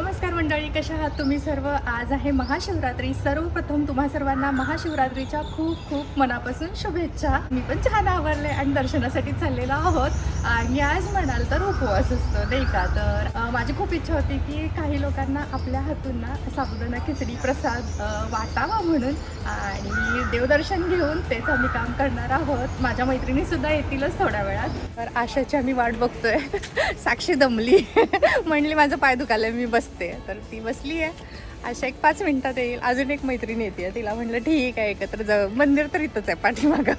नमस्कार मंडळी, कशा आहात तुम्ही सर्व? आज आहे महाशिवरात्री. सर्वप्रथम तुम्हा सर्वांना महाशिवरात्रीच्या खूप खूप मनापासून शुभेच्छा. मी पण छान आवरले आणि दर्शनासाठी चाललेलो आहोत. आणि आज म्हणाल तर उपवास असतो नाही का. तर माझी खूप इच्छा होती की काही लोकांना आपल्या हातून ना साबुदाणा खिचडी प्रसाद वाटावा म्हणून, आणि देवदर्शन घेऊन तेच आम्ही काम करणार आहोत. माझ्या मैत्रिणीसुद्धा येतीलच थोड्या वेळात. तर आशाची आम्ही वाट बघतोय. साक्षी दमली. म्हणली माझं पाय दुखायला, मी बसते. तर ती बसली आहे. अशा 5 मिनिटात येईल. अजून एक मैत्रीण येते, तिला म्हटलं ठीक आहे एकत्र जाऊ. मंदिर तर इथंच आहे पाठीमागं.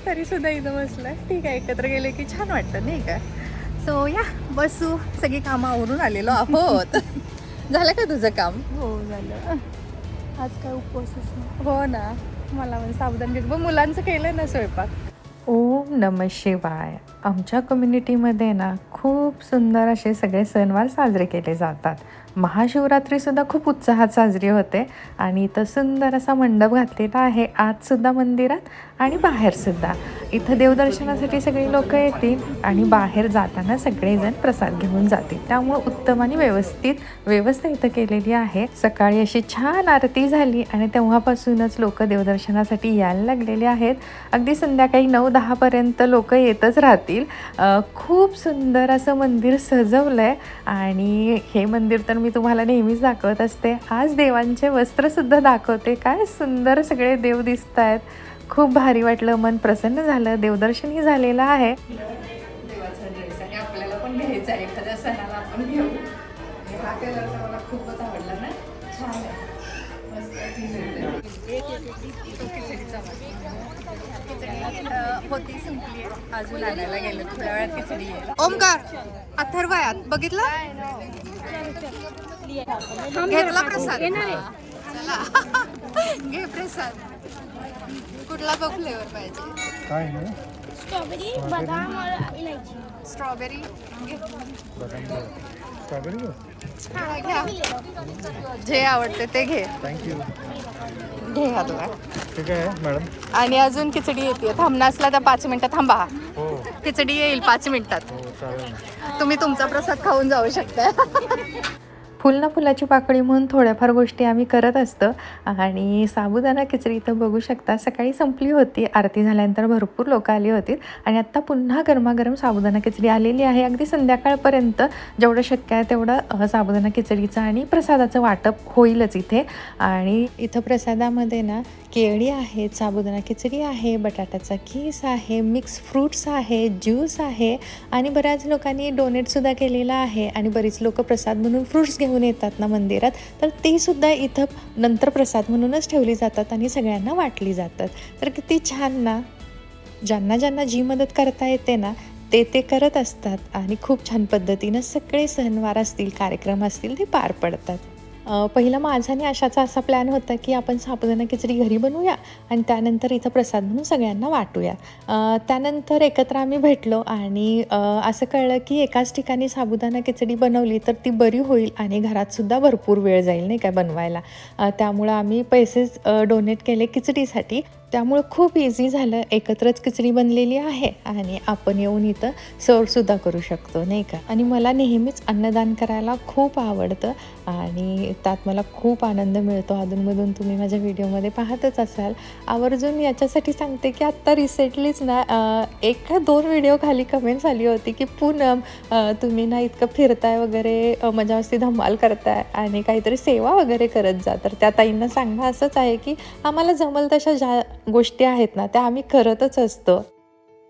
तरी सुद्धा इथं बसलं. ठीक आहे, एकत्र गेले की छान वाटतं नाही का. सो या बसू. सगळी कामं आवरून आलेलो आहोत. झालं का तुझं काम? हो झालं. आज काय उपवासच नाही. हो ना, मला पण साबुदाणा मुलांचं केलं ना स्वयंपाक. ओम नमः शिवाय. आमच्या कम्युनिटीमध्ये ना खूप सुंदर असे सगळे सणवार साजरे केले जातात. महाशिवरात्रीसुद्धा खूप उत्साहात साजरी होते आणि इथं सुंदर असा मंडप घातलेला आहे, आतसुद्धा मंदिरात आणि बाहेरसुद्धा. इथं देवदर्शनासाठी सगळी लोक येतील आणि बाहेर जाताना सगळेजण प्रसाद घेऊन जातील. त्यामुळं उत्तम आणि व्यवस्थित व्यवस्था इथं केलेली आहे. सकाळी अशी छान आरती झाली आणि तेव्हापासूनच लोक देवदर्शनासाठी यायला लागलेले आहेत. अगदी संध्याकाळी 9-10 पर्यंत लोक येतच राहतील. खूप सुंदर असं मंदिर सजवलं आहे आणि हे मंदिर तर मी तुम्हाला नेहमीच दाखवत असते. आज देवांचे वस्त्रसुद्धा दाखवते. काय सुंदर सगळे देव दिसत आहेत. खूप भारी वाटलं, मन प्रसन्न झालं. देवदर्शनही झालेलं आहे. देवाचा ड्रेस आणि आपल्याला पण घ्यायचा आहे, एखाद्या सणाला आपण घेऊ. हा कलर तर मला खूपच आवडला ना, छान आहे, मस्त खिचडीचा होती, संपली आहे. अजून आणायला गेलं, थोड्या वेळात खिचडी येईल. ओमकार अथर्वयात बघितलं, घेतला प्रसाद. चला घे प्रसाद. कुठला बघ फ्लेवर पाहिजे? काय आहे? स्ट्रॉबेरी, बदाम और इलायची. स्ट्रॉबेरी घे. स्ट्रॉबेरी हो? हा, घ्या. जे आवडते ते घे. थँक्यू. घे हा तुला. ठीक आहे मॅडम. आणि अजून खिचडी येते. थांबणार तर 5 मिनिटं थांबा. हो खिचडी येईल 5 मिनिटात. हो चालेल ना. तुम्ही तुमचा प्रसाद खाऊन जाऊ शकता. फुल ना फुलाची पाकळी म्हणून थोड्याफार गोष्टी आम्ही करत असतो. आणि साबुदाणा खिचडी तर बघू शकता सकाळी संपली होती. आरती झाल्यानंतर भरपूर लोक आली होती आणि आत्ता पुन्हा गरमागरम साबुदाणा खिचडी आलेली आहे. अगदी संध्याकाळपर्यंत जेवढं शक्य आहे तेवढं साबुदाणा खिचडीचं आणि प्रसादाचं वाटप होईलच इथे. आणि इथं प्रसादामध्ये ना केळी आहेत, साबुदाणा खिचडी आहे, बटाट्याचा कीस आहे, मिक्स फ्रूट्स आहे, ज्यूस आहे आणि बऱ्याच लोकांनी डोनेटसुद्धा केलेला आहे. आणि बरीच लोक प्रसाद म्हणून फ्रूट्स घेऊन येतात ना मंदिरात, तर ते सुद्धा इथं नंतर प्रसाद म्हणूनच ठेवली जातात आणि सगळ्यांना वाटली जातात. तर किती छान ना. ज्यांना ज्यांना जी मदत करता येते ना ते करत असतात आणि खूप छान पद्धतीनं सगळे सणवार असतील, कार्यक्रम असतील ते पार पडतात. पहिला माझा आणि आशाचा असा प्लॅन होता की आपण साबुदाणा खिचडी घरी बनवूया आणि त्यानंतर इथं प्रसाद म्हणून सगळ्यांना वाटूया. त्यानंतर एकत्र आम्ही भेटलो आणि असं कळलं की एकाच ठिकाणी साबुदाणा खिचडी बनवली तर ती बरी होईल आणि घरातसुद्धा भरपूर वेळ जाईल नाही काय बनवायला. त्यामुळं आम्ही पैसेच डोनेट केले खिचडीसाठी. त्यामुळं खूप इझी झालं. एकत्रच खिचडी बनलेली आहे आणि आपण येऊन इथं सर्वसुद्धा करू शकतो नाही का. आणि मला नेहमीच अन्नदान करायला खूप आवडतं आणि त्यात मला खूप आनंद मिळतो. अधूनमधून तुम्ही माझ्या व्हिडिओमध्ये पाहतच असाल. आवर्जून याच्यासाठी सांगते की आत्ता रिसेंटलीच ना 1-2 व्हिडिओ खाली कमेंट्स आली होती की पूनम तुम्ही ना इतकं फिरताय वगैरे, मजा मस्ती धमाल करताय आणि काहीतरी सेवा वगैरे करत जा. तर त्या ताईंना सांगणं असंच आहे की आम्हाला जमल तशा ज्या गोष्टी आहेत ना त्या आम्ही करतच असतो.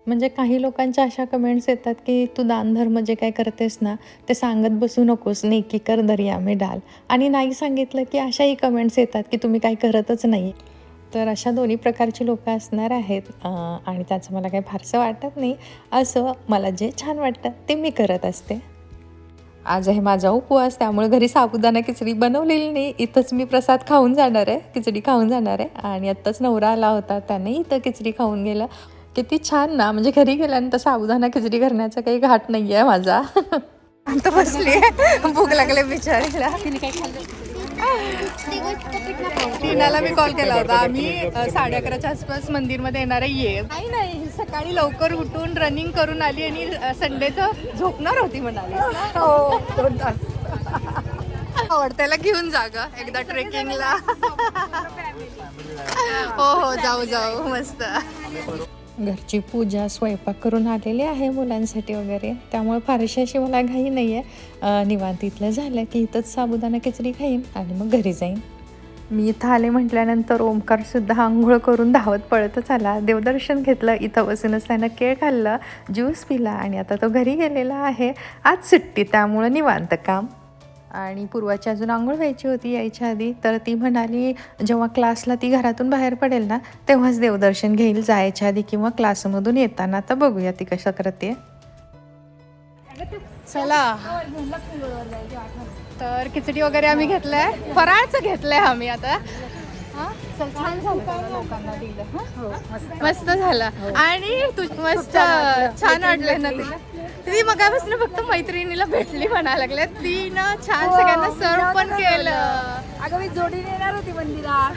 म्हणजे काही लोकांच्या अशा कमेंट्स येतात की तू दानधर्म जे काय करतेस ना ते सांगत बसू नकोस, नेकी कर दर्या में डाल. आणि नाही सांगितलं की अशाही कमेंट्स येतात की तुम्ही काही करतच नाही. तर अशा दोन्ही प्रकारची लोकं असणार आहेत आणि त्याचं मला काही फारसं वाटत नाही. असं मला जे छान वाटतं ते मी करत असते. आज आहे माझा उपवास, त्यामुळे घरी साबुदाणा खिचडी बनवलेली नाही. इथंच मी प्रसाद खाऊन जाणार आहे, खिचडी खाऊन जाणार आहे. आणि आत्ताच नवरा आला होता, त्याने इथं खिचडी खाऊन गेलं. किती छान ना. म्हणजे घरी गेल्यानंतर साबुदाणा खिचडी करण्याचा काही घाट नाही आहे माझा. आता बसली, भूक लागले बिचारीला. टीनाला मी कॉल केला होता. आम्ही 11:30च्या आसपास मंदिरमध्ये येणार आहे. नाही सकाळी लवकर उठून रनिंग करून आली आणि संडेचं झोपणार होती म्हणाली. हो 2 तास. आवडतं, त्याला घेऊन जा ग एकदा ट्रेकिंगला. हो हो जाऊ जाऊ मस्त. घरची पूजा स्वयंपाक करून आलेली आहे मुलांसाठी वगैरे, त्यामुळे फारशी अशी मला घाई नाही आहे. निवांत इथलं झालं की इथंच साबुदाणा खिचडी खाईन आणि मग घरी जाईन. मी इथं आले म्हटल्यानंतर ओमकारसुद्धा आंघोळ करून धावत पळतच आला. देवदर्शन घेतलं, इथं बसूनच त्यानं केळ खाल्लं, ज्यूस पिला आणि आता तो घरी गेलेला आहे. आज सुट्टी त्यामुळं निवांत काम. आणि पूर्वाची अजून आंघोळ व्हायची होती यायच्या आधी, तर ती म्हणाली जेव्हा क्लासला ती घरातून बाहेर पडेल ना तेव्हाच देवदर्शन घेईल, जायच्या आधी किंवा क्लासमधून येताना. तर बघूया ती कसं करते. चला तर खिचडी वगैरे आम्ही घेतलंय, फराळचं घेतलंय आम्ही आता. हा चल, छान झालं, लोकांना दिलं. हा? मस्त झालं आणि तू मस्त छान वाटलं ना तिला. ती मगापासून फक्त मैत्रिणीला भेटली म्हणायला लागल्या, ती ना छान सगळ्यांना सर्व पण केलं. अगं मी जोडीने येणार होती मंदिरात.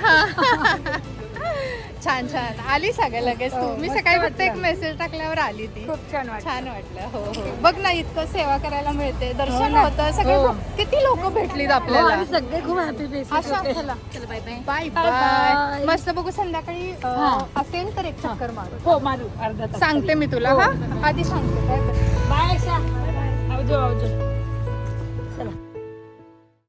छान छान आली सगळं लगेच तू. मी सकाळी फक्त एक मेसेज टाकल्यावर आली ती. खूप छान वाटलं. छान वाटलं. हो हो बघ ना, इतकं सेवा करायला मिळते, दर्शन होतं, सगळे किती लोक भेटलीत आपल्याला. सगळे खूप हॅपी बाय बाय. मस्त बघू संध्याकाळी असेल तर एक चक्कर मारू. हो मारू अर्धा तास. सांगते मी तुला. हा आधी सांगते काय. बाय.